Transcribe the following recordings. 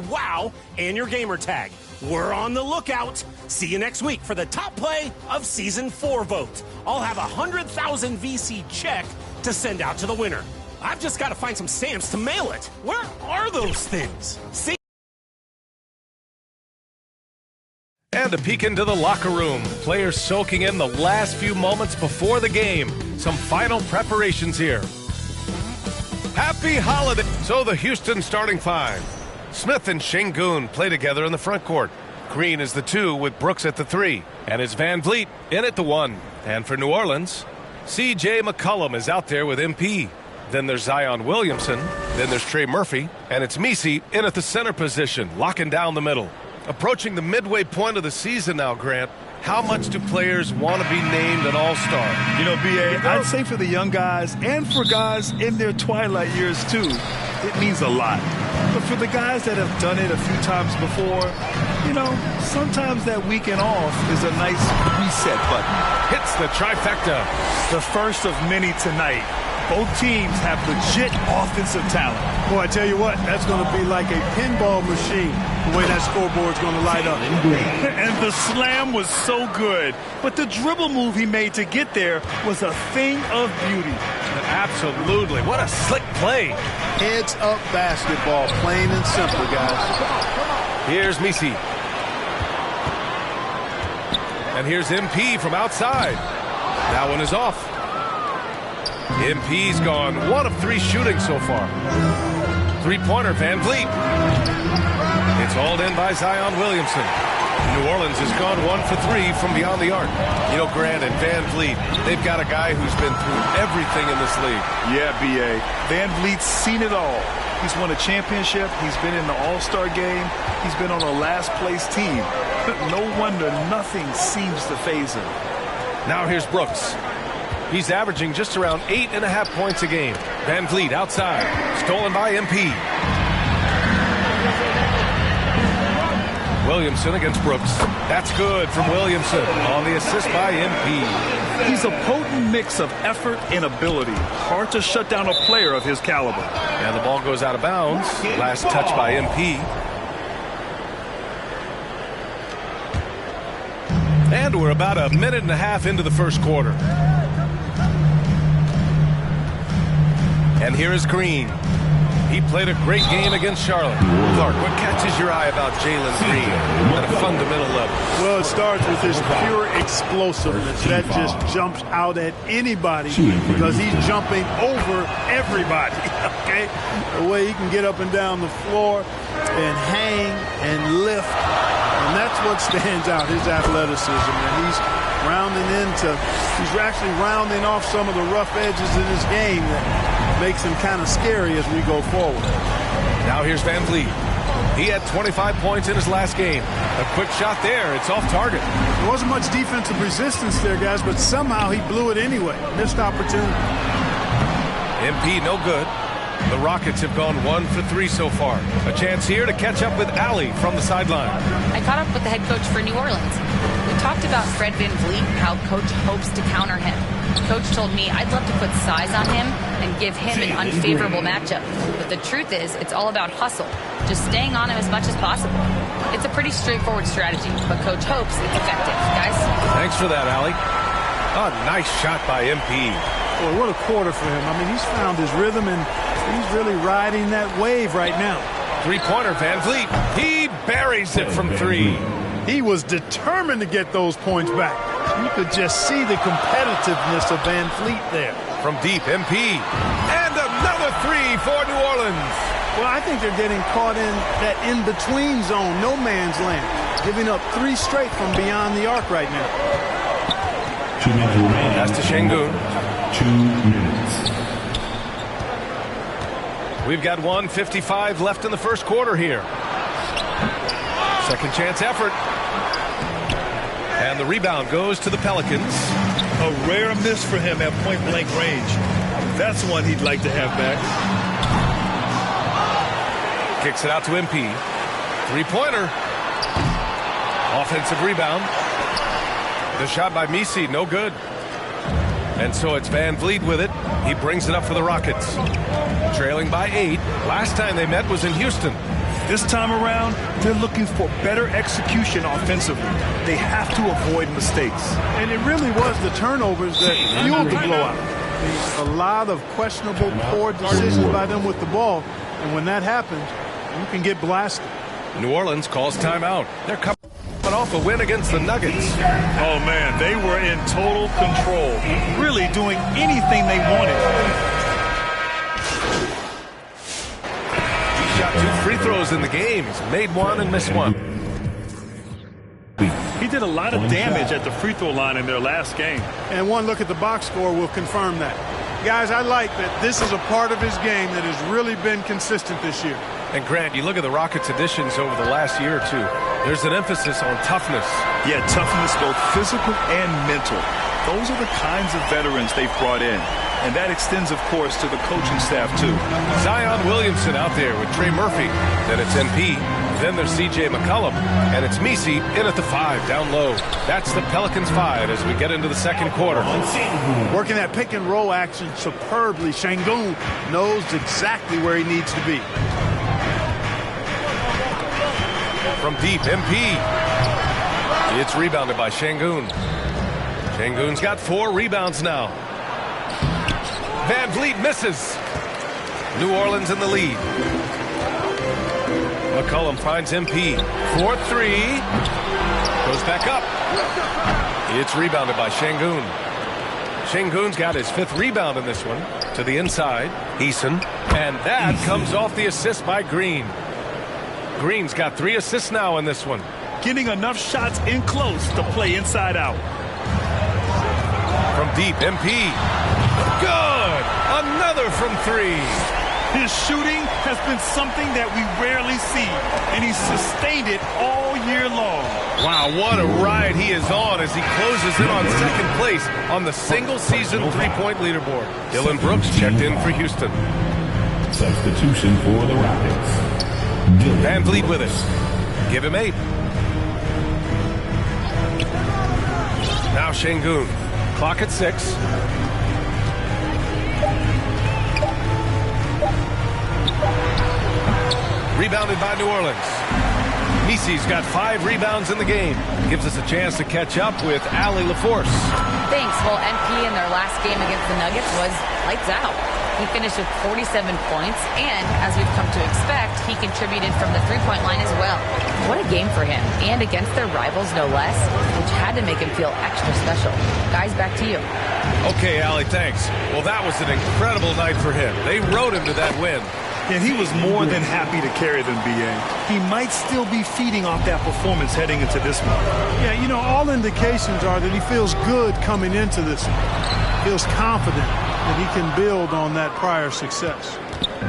wow, and your gamer tag. We're on the lookout. See you next week for the top play of Season 4 vote. I'll have 100,000 VC check to send out to the winner. I've just got to find some stamps to mail it. Where are those things? See? And a peek into the locker room. Players soaking in the last few moments before the game. Some final preparations here. Happy holiday! So the Houston starting five. Smith and Şengün play together in the front court. Green is the 2 with Brooks at the 3. And it's Van Vliet in at the 1. And for New Orleans, C.J. McCollum is out there with MP. Then there's Zion Williamson. Then there's Trey Murphy. And it's Messi in at the center position, locking down the middle. Approaching the midway point of the season now, Grant. How much do players want to be named an all-star? You know, B.A., I'd say for the young guys and for guys in their twilight years, too, it means a lot. But for the guys that have done it a few times before, you know, sometimes that weekend off is a nice reset button. Hits the trifecta. The first of many tonight. Both teams have legit offensive talent. Boy, I tell you what, that's going to be like a pinball machine, the way that scoreboard's going to light up. And the slam was so good. But the dribble move he made to get there was a thing of beauty. Absolutely. What a slick play. Heads up basketball, plain and simple, guys. Here's Messi. And here's MP from outside. That one is off. MP's gone 1 of 3 shooting so far. Three-pointer, Van Vliet. It's hauled in by Zion Williamson. New Orleans has gone 1 for 3 from beyond the arc. You know, Grant and Van Vliet, they've got a guy who's been through everything in this league. Yeah, B.A. Van Vliet's seen it all. He's won a championship. He's been in the All-Star game. He's been on a last-place team. No wonder nothing seems to faze him. Now here's Brooks. He's averaging just around 8.5 points a game. Van Vliet outside. Stolen by MP. Williamson against Brooks. That's good from Williamson on the assist by MP. He's a potent mix of effort and ability. Hard to shut down a player of his caliber. And the ball goes out of bounds. Last touch by MP. And we're about a minute and a half into the first quarter. And here is Green. He played a great game against Charlotte. Clark, what catches your eye about Jalen Green at a fundamental level? Well, it starts with his pure explosiveness. That just jumps out at anybody because he's jumping over everybody, okay? The way he can get up and down the floor and hang and lift. And that's what stands out, his athleticism. And he's actually rounding off some of the rough edges in his game that makes him kind of scary as we go forward. Now here's Van Vliet. He had 25 points in his last game. A quick shot there. It's off target. There wasn't much defensive resistance there, guys, but somehow he blew it anyway. Missed opportunity. MP no good. The Rockets have gone 1 for 3 so far. A chance here to catch up with Allie from the sideline. I caught up with the head coach for New Orleans. We talked about Fred Van Vliet, how coach hopes to counter him. Coach told me I'd love to put size on him and give him an unfavorable matchup. But the truth is, it's all about hustle. Just staying on him as much as possible. It's a pretty straightforward strategy, but coach hopes it's effective. Guys? Thanks for that, Allie. A nice shot by MP. Boy, what a quarter for him. I mean, he's found his rhythm, and he's really riding that wave right now. Three-pointer, Van Vliet. He buries it from 3. He was determined to get those points back. You could just see the competitiveness of Van Vliet there. From deep, MP. And another 3 for New Orleans. Well, I think they're getting caught in that in-between zone, no man's land. Giving up 3 straight from beyond the arc right now. 2 minutes remaining. That's to Şengün. 2 minutes. We've got 1:55 left in the first quarter here. Second chance effort. And the rebound goes to the Pelicans. A rare miss for him at point-blank range. That's one he'd like to have back. Kicks it out to MP. Three-pointer. Offensive rebound. The shot by Messi, no good. And so it's Van Vliet with it. He brings it up for the Rockets. Trailing by 8. Last time they met was in Houston. This time around, they're looking for better execution offensively. They have to avoid mistakes. And it really was the turnovers that fueled the blowout. A lot of questionable, poor decisions by them with the ball. And when that happens, you can get blasted. New Orleans calls timeout. They're coming off a win against the Nuggets. Oh, man, they were in total control, really doing anything they wanted. He shot 2 free throws in the game. He's made 1 and missed 1. He did a lot of damage at the free throw line in their last game. And one look at the box score will confirm that. Guys, I like that this is a part of his game that has really been consistent this year. And Grant, you look at the Rockets' additions over the last year or two. There's an emphasis on toughness. Yeah, toughness, both physical and mental. Those are the kinds of veterans they've brought in. And that extends, of course, to the coaching staff, too. Zion Williamson out there with Trey Murphy. Then it's MP. Then there's C.J. McCollum. And it's Messi in at the 5, down low. That's the Pelicans 5 as we get into the second quarter. Working that pick and roll action superbly. Şengün knows exactly where he needs to be. From deep, MP. It's rebounded by Şengün. Şengün's got 4 rebounds now. Van Vliet misses. New Orleans in the lead. McCollum finds MP. 4-3. Goes back up. It's rebounded by Şengün. Şengün's got his 5th rebound in this one. To the inside. Eason. And that comes off the assist by Green. Green's got 3 assists now in this one. Getting enough shots in close to play inside out. From deep, MP. Good! Another from 3. His shooting has been something that we rarely see, and he's sustained it all year long. Wow, what a ride he is on as he closes in on second place on the single-season three-point leaderboard. Dylan Brooks checked in for Houston. Substitution for the Rockets. Van Vliet with it. Give him 8. Now Şengün. Clock at 6. Rebounded by New Orleans. Messi's got 5 rebounds in the game. Gives us a chance to catch up with Allie LaForce. Thanks. Well, MP in their last game against the Nuggets was lights out. He finished with 47 points, and as we've come to expect, he contributed from the three-point line as well. What a game for him, and against their rivals, no less, which had to make him feel extra special. Guys, back to you. Okay, Allie, thanks. Well, that was an incredible night for him. They rode him to that win. And he was more than happy to carry them, B.A. He might still be feeding off that performance heading into this one. Yeah, you know, all indications are that he feels good coming into this one. Feels confident that he can build on that prior success.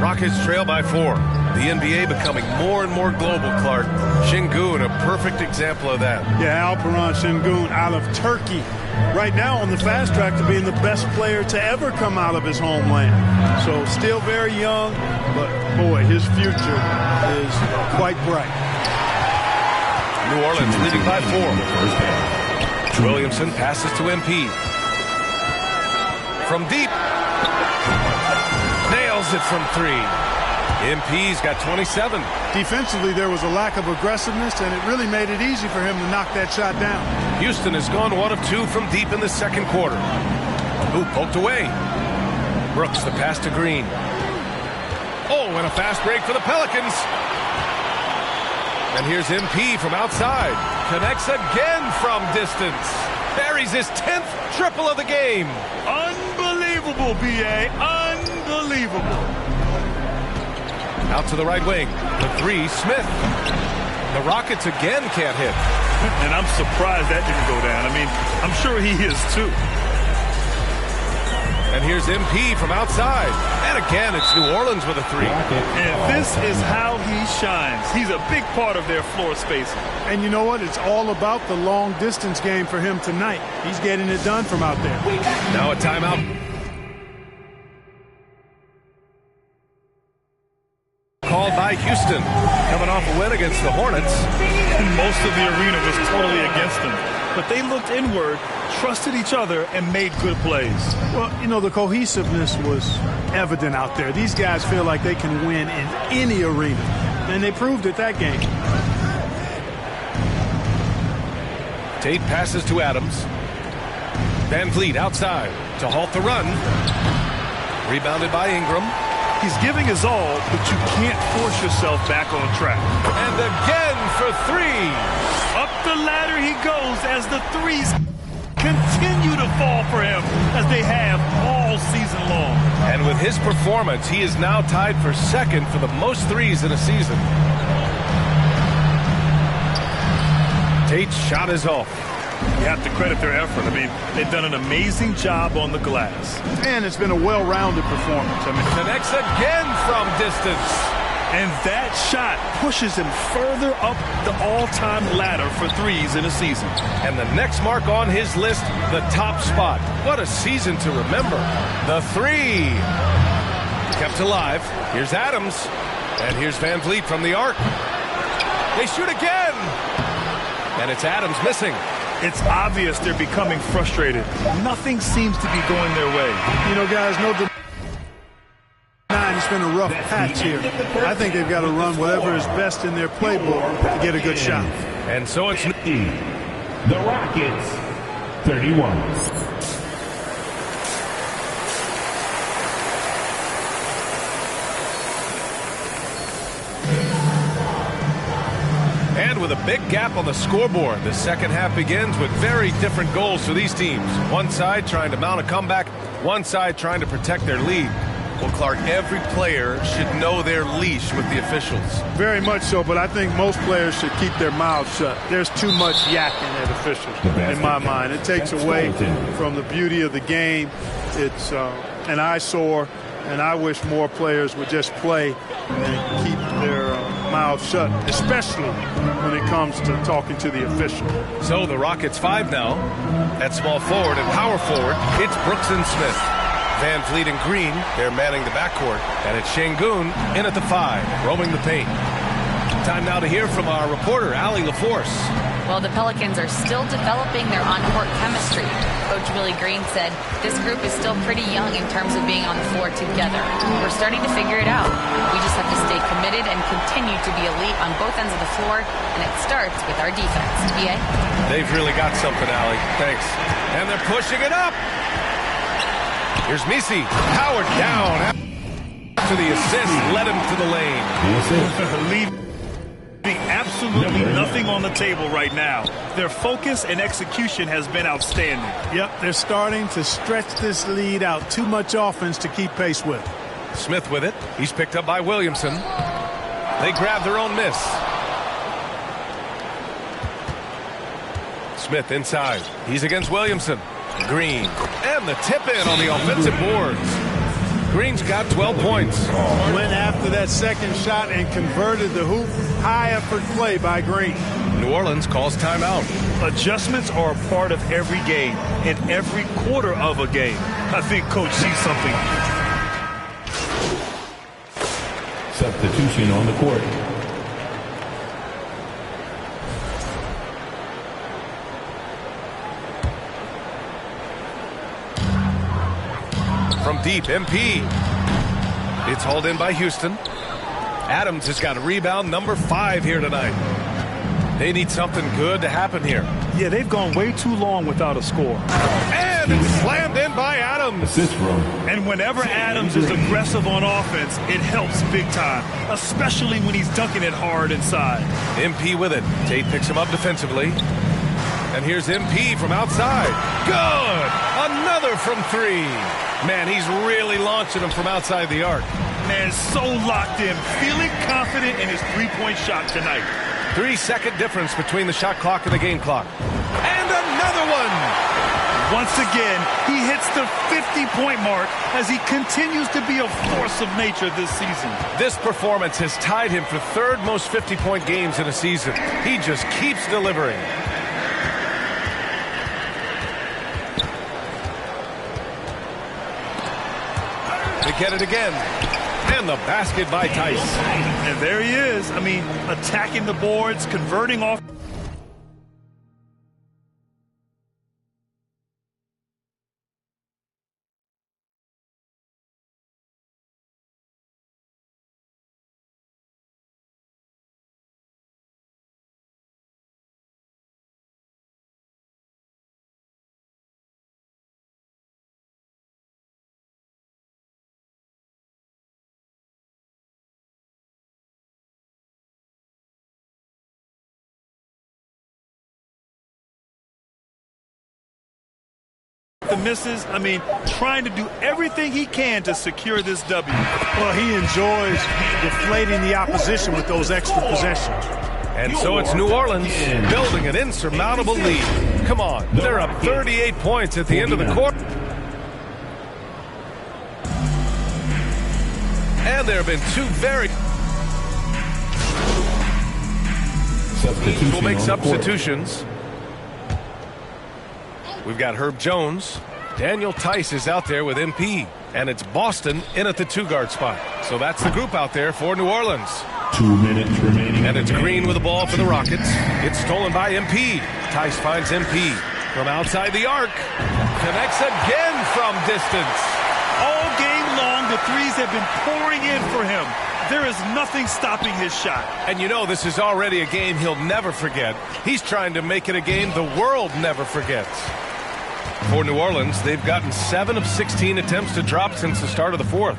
Rockets trail by 4. The NBA becoming more and more global, Clark. Şengün, a perfect example of that. Yeah, Alperen Şengün out of Turkey. Right now on the fast track to being the best player to ever come out of his homeland. So still very young, but boy, his future is quite bright. New Orleans leading by 4. Williamson passes to MP. From deep. Nails it from 3. MP's got 27. Defensively, there was a lack of aggressiveness, and it really made it easy for him to knock that shot down. Houston has gone 1 of 2 from deep in the second quarter. Ooh, poked away. Brooks, the pass to Green. Oh, and a fast break for the Pelicans. And here's MP from outside. Connects again from distance. Buries his 10th triple of the game. Unbelievable, B.A. Unbelievable. Out to the right wing. The 3, Smith. The Rockets again can't hit. And I'm surprised that didn't go down. I mean, I'm sure he is too. And here's MP from outside. And again, it's New Orleans with a 3. And this is how he shines. He's a big part of their floor spacing. And you know what? It's all about the long distance game for him tonight. He's getting it done from out there. Now a timeout. Called by Houston, coming off a win against the Hornets. And most of the arena was totally against them. But they looked inward, trusted each other, and made good plays. Well, you know, the cohesiveness was evident out there. These guys feel like they can win in any arena. and they proved it that game. Tate passes to Adams. Van Vliet outside to halt the run. Rebounded by Ingram. He's giving his all, but you can't force yourself back on track. And again for three. Up the ladder he goes as the threes continue to fall for him as they have all season long. And with his performance, he is now tied for second for the most threes in a season. Tate's shot is off. You have to credit their effort. I mean, they've done an amazing job on the glass. And it's been a well-rounded performance. I mean, Connects again from distance. And that shot pushes him further up the all-time ladder for threes in a season. And the next mark on his list, the top spot. What a season to remember. The three. Kept alive. Here's Adams. And here's Van Vliet from the arc. They shoot again. And it's Adams missing. It's obvious they're becoming frustrated. Nothing seems to be going their way. you know, guys, no denying it's been a rough patch here. I think they've got to run whatever is best in their playbook to get a good shot. And so it's... The Rockets, 31. And with a big gap on the scoreboard, the second half begins with very different goals for these teams. One side trying to mount a comeback, one side trying to protect their lead. Well, Clark, every player should know their leash with the officials. Very much so, but I think most players should keep their mouths shut. There's too much yakking at officials, in my mind. It takes away from the beauty of the game. It's an eyesore, and I wish more players would just play and keep their mouths shut, especially when it comes to talking to the official. So the Rockets 5 now. At small forward and power forward, it's Brooks and Smith. Van Vliet and Green, they're manning the backcourt. And it's Şengün in at the 5, roaming the paint. Time now to hear from our reporter, Allie LaForce. Well, the Pelicans are still developing their on-court chemistry. Coach Willie Green said this group is still pretty young in terms of being on the floor together. We're starting to figure it out. We just have to stay committed and continue to be elite on both ends of the floor, and it starts with our defense. BA? They've really got something, Allie. Thanks. And they're pushing it up. Here's Misi, powered down. To the assist, led him to the lane. Leaving absolutely nothing on the table right now. Their focus and execution has been outstanding. Yep, they're starting to stretch this lead out. Too much offense to keep pace with. Smith with it. He's picked up by Williamson. They grab their own miss. Smith inside. He's against Williamson. Green. And the tip in on the offensive boards. Green's got 12 points. Went after that second shot and converted the hoop. High effort play by Green. New Orleans calls timeout. Adjustments are a part of every game, in every quarter of a game. I think Coach sees something. Substitution on the court. From deep, MP. It's hauled in by Houston. Adams has got a rebound number 5 here tonight. They need something good to happen here. Yeah, they've gone way too long without a score. And it's slammed in by Adams. Assist from. And whenever Adams is aggressive on offense, it helps big time, especially when he's dunking it hard inside. MP with it. Tate picks him up defensively. And here's MP from outside. Good! Another from 3. Man, he's really launching him from outside the arc. Man, so locked in, feeling confident in his three-point shot tonight. 3-second difference between the shot clock and the game clock. And another one! Once again, he hits the 50-point mark as he continues to be a force of nature this season. This performance has tied him for 3rd most 50-point games in a season. He just keeps delivering. They get it again. And the basket by Tice. And there he is. I mean, attacking the boards, converting off. the misses. I mean, trying to do everything he can to secure this W. Well, he enjoys deflating the opposition with those extra possessions. And so it's New Orleans building an insurmountable lead. Come on, they're up 38 points at the end of the quarter. And there have been two very... We'll make substitutions. We've got Herb Jones. Daniel Tice is out there with MP. And it's Boston in at the two-guard spot. So that's the group out there for New Orleans. 2 minutes remaining. And it's Green with the ball for the Rockets. It's stolen by MP. Tice finds MP from outside the arc. Connects again from distance. All game long, the threes have been pouring in for him. There is nothing stopping his shot. And you know this is already a game he'll never forget. He's trying to make it a game the world never forgets. For New Orleans, they've gotten 7 of 16 attempts to drop since the start of the fourth.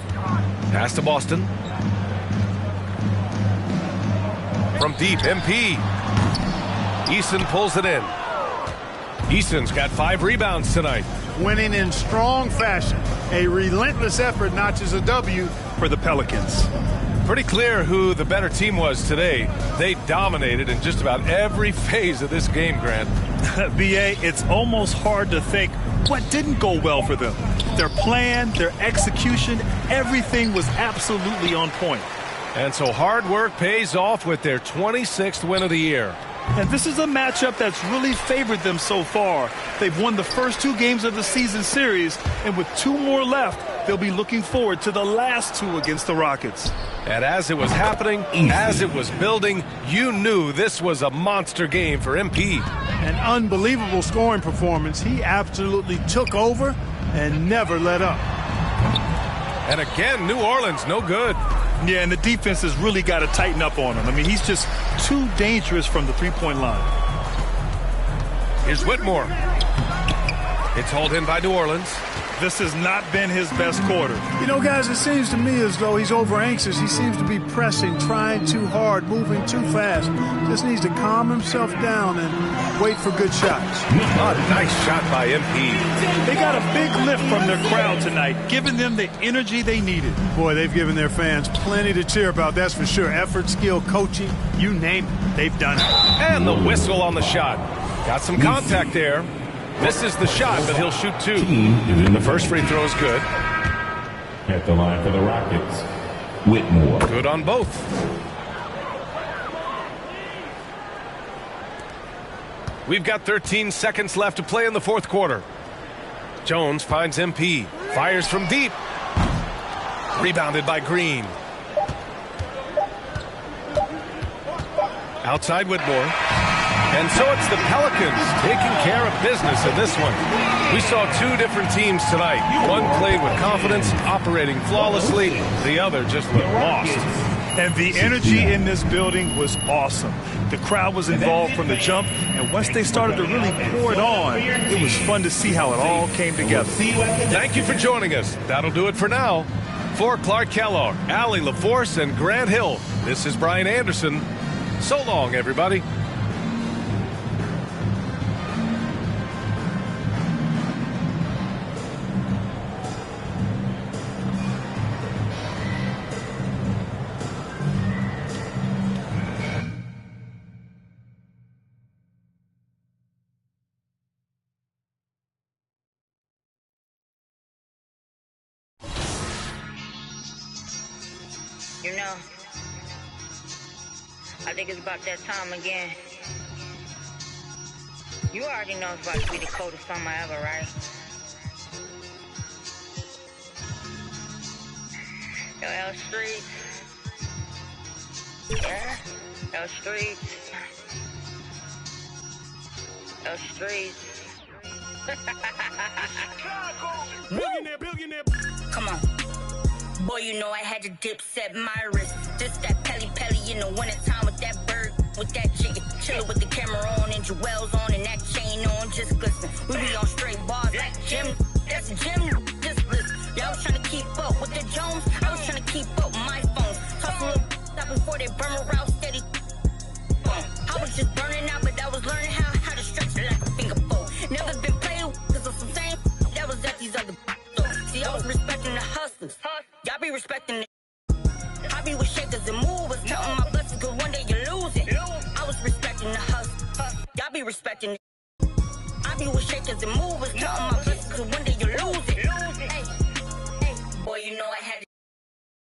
Pass to Boston. From deep, MP. Eason pulls it in. Eason's got 5 rebounds tonight. Winning in strong fashion. A relentless effort notches a W For the Pelicans. Pretty clear who the better team was today. They dominated in just about every phase of this game, Grant. BA, it's almost hard to think what didn't go well for them. Their plan, their execution, everything was absolutely on point. And so hard work pays off with their 26th win of the year. And this is a matchup that's really favored them so far. They've won the first 2 games of the season series, and with 2 more left, they'll be looking forward to the last 2 against the Rockets. And as it was happening, as it was building, you knew this was a monster game for MP. An unbelievable scoring performance. He absolutely took over and never let up. And again, New Orleans, no good. Yeah, and the defense has really got to tighten up on him. I mean, he's just too dangerous from the three-point line. Here's Whitmore. It's hauled in by New Orleans. This has not been his best quarter. You know, guys, it seems to me as though he's over anxious. He seems to be pressing, trying too hard, moving too fast. Just needs to calm himself down and wait for good shots. A nice shot by MP. They got a big lift from their crowd tonight, giving them the energy they needed. Boy, they've given their fans plenty to cheer about, that's for sure. Effort, skill, coaching, you name it, they've done it. And the whistle on the shot. Got some contact there. Misses the shot, but he'll shoot 2. The first free throw is good. At the line for the Rockets, Whitmore. Good on both. We've got 13 seconds left to play in the fourth quarter. Jones finds MP. Fires from deep. Rebounded by Green. Outside Whitmore. And so it's the Pelicans taking care of business in this one. We saw 2 different teams tonight. One played with confidence, operating flawlessly. The other just looked lost. And the energy in this building was awesome. The crowd was involved from the jump, and once they started to really pour it on, it was fun to see how it all came together. Thank you for joining us. That'll do it for now. For Clark Kellogg, Allie LaForce, and Grant Hill, this is Brian Anderson. So long, everybody. You know, I think it's about that time again. You already know it's about to be the coldest summer ever, right? Yo, L Streets. Yeah, L Streets. L Streets. Billionaire. Come on. Boy, you know I had to dip, set my wrist. Just that Pelly in the wintertime with that bird, with that chicken. Chillin' with the camera on and jewels on and that chain on, just glisten. We be on straight bars like Jim. That's Jim, just listen. Y'all was trying to keep up with the Jones. I was trying to keep up with my phone. Toss a little out before they burn around steady. I was just burning out, but I was learning how to stretch it like a finger bowl. Never been played with, cause of some same that was Y'all be respecting it. I be with shakers and movers, counting my blessings, cause one day you lose it. I was respecting the hustle. Y'all be respecting it. I be with shakers and movers, counting my blessings, cause one day you lose it. Hey, boy, you know I had to